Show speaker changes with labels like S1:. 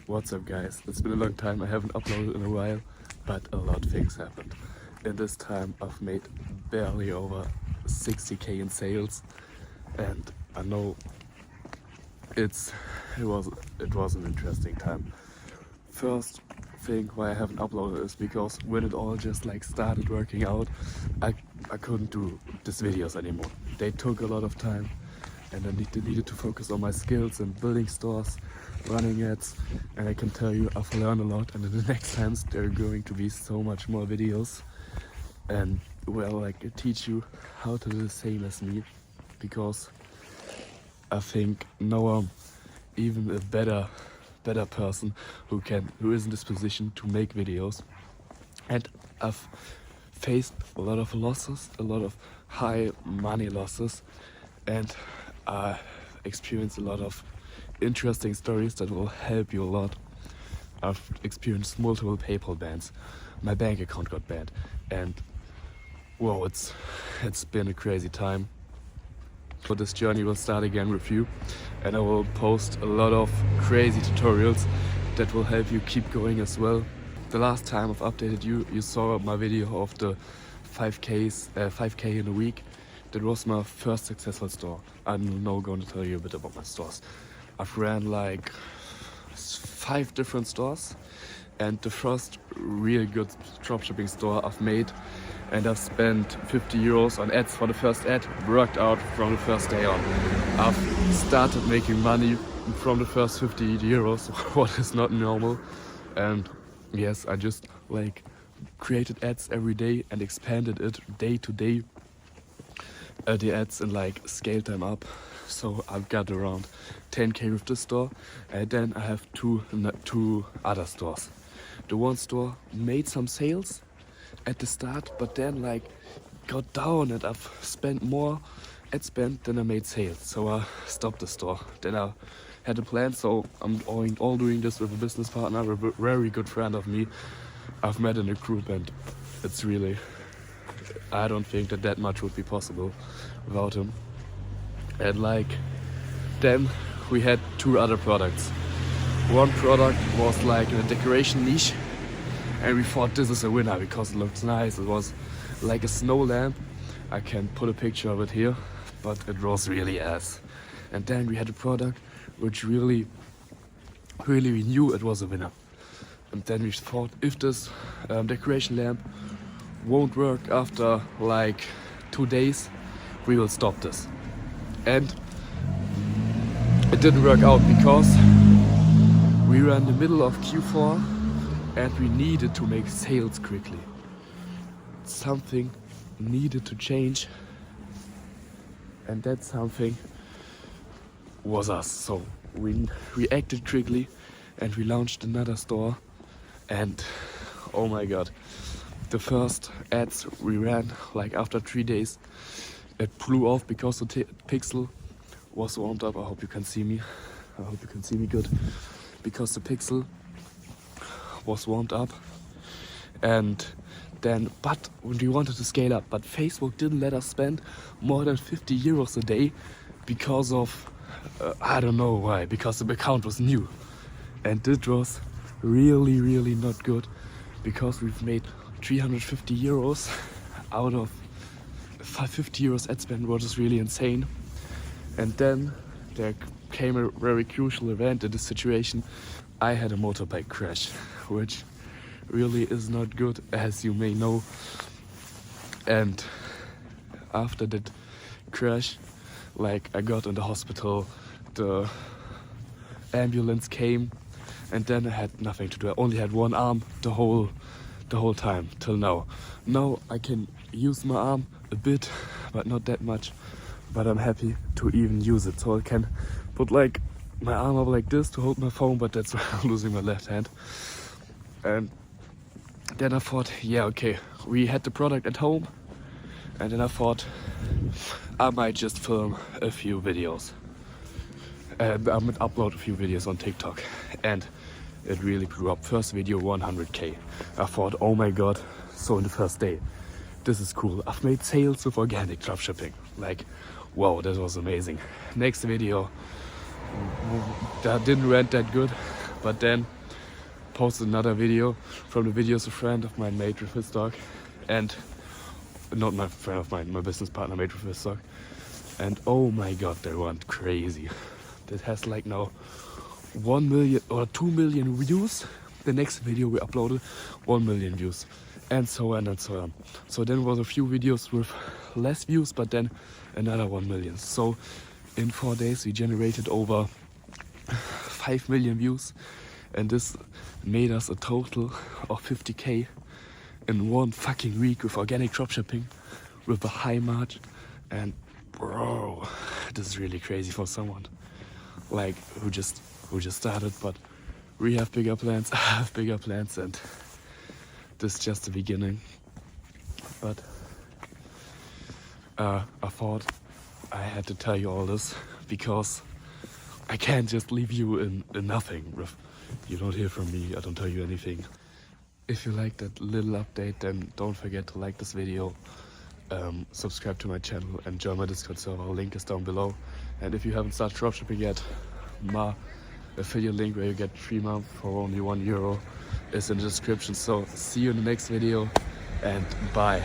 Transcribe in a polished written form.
S1: What's up guys? It's been a long time, I haven't uploaded in a while, but a lot of things happened. In this time I've made barely over 60k in sales, and I know it was an interesting time. First thing why I haven't uploaded is because when it all just like started working out, I couldn't do these videos anymore. They took a lot of time and I needed to focus on my skills and building stores, running ads, and I can tell you I've learned a lot, and in the next times there are going to be so much more videos and teach you how to do the same as me, because I think no one, even a better person who is in this position to make videos. And I've faced a lot of losses, a lot of high money losses, and I experienced a lot of interesting stories that will help you a lot. I've experienced multiple PayPal bans, my bank account got banned, and whoa, it's been a crazy time. So this journey will start again with you, and I will post a lot of crazy tutorials that will help you keep going as well. The last time I've updated you, you saw my video of the 5k in a week. That was my first successful store. I'm now going to tell you a bit about my stores. I've ran like 5 different stores, and the first real good dropshipping store I've made, and I've spent 50 euros on ads for the first ad, worked out from the first day on. I've started making money from the first 50 euros, what is not normal. And yes, I just like created ads every day and expanded it day to day, the ads, and like scaled them up. So I've got around 10k with this store, and then I have two other stores. The one store made some sales at the start, but then like got down, and I've spent more ad spend than I made sales, so I stopped the store. Then I had a plan, so I'm all doing this with a business partner, a very good friend of me I've met in a group, and it's really, I don't think that much would be possible without him. And like then we had 2 other products. One product was like in a decoration niche, and we thought this is a winner because it looked nice. It was like a snow lamp. I can put a picture of it here, but it was really ass. And then we had a product which really we knew it was a winner. And then we thought, if this decoration lamp won't work after like 2 days, we will stop this. And it didn't work out because we were in the middle of Q4 and we needed to make sales quickly. Something needed to change, and that something was us. So we reacted quickly and we launched another store, and oh my god, the first ads we ran like after 3 days, it blew off because the pixel was warmed up. I hope you can see me. I hope you can see me good. Because the pixel was warmed up, and then, but when we wanted to scale up, but Facebook didn't let us spend more than 50 euros a day because of, I don't know why, because the account was new. And it was really not good, because we've made 350 euros out of 50 euros ad spend, which is really insane. And then there came a very crucial event in this situation. I had a motorbike crash, which really is not good, as you may know. And after that crash, like I got in the hospital, the ambulance came, and then I had nothing to do. I only had one arm the whole time till now. Now I can use my arm a bit, but not that much. But I'm happy to even use it, so I can put like my arm up like this to hold my phone, but that's why I'm losing my left hand. And then I thought, yeah, okay, we had the product at home, and then I thought I might just film a few videos, and I might upload a few videos on TikTok, and it really blew up. First video 100k. I thought, oh my god, so in the first day, this is cool. I've made sales with organic dropshipping. Like, wow, that was amazing. Next video that didn't rent that good, But then posted another video. From the videos a friend of mine made with his dog, and not my friend of mine, my business partner made with his dog. And oh my god, they went crazy. That has like now 1 million or 2 million views. The next video we uploaded 1 million views, and so on and so on. So then was a few videos with less views, but then another 1 million. So in 4 days we generated over 5 million views, and this made us a total of 50k in 1 fucking week with organic dropshipping, with a high margin. And bro, this is really crazy for someone like who just started. But we have bigger plans. I have bigger plans, and this is just the beginning. But I thought I had to tell you all this, because I can't just leave you in nothing. You don't hear from me, I don't tell you anything. If you like that little update, then don't forget to like this video, subscribe to my channel, and join my Discord server. Link is down below. And if you haven't started dropshipping yet, my affiliate link where you get 3 months for only €1 is in the description. So see you in the next video, and bye.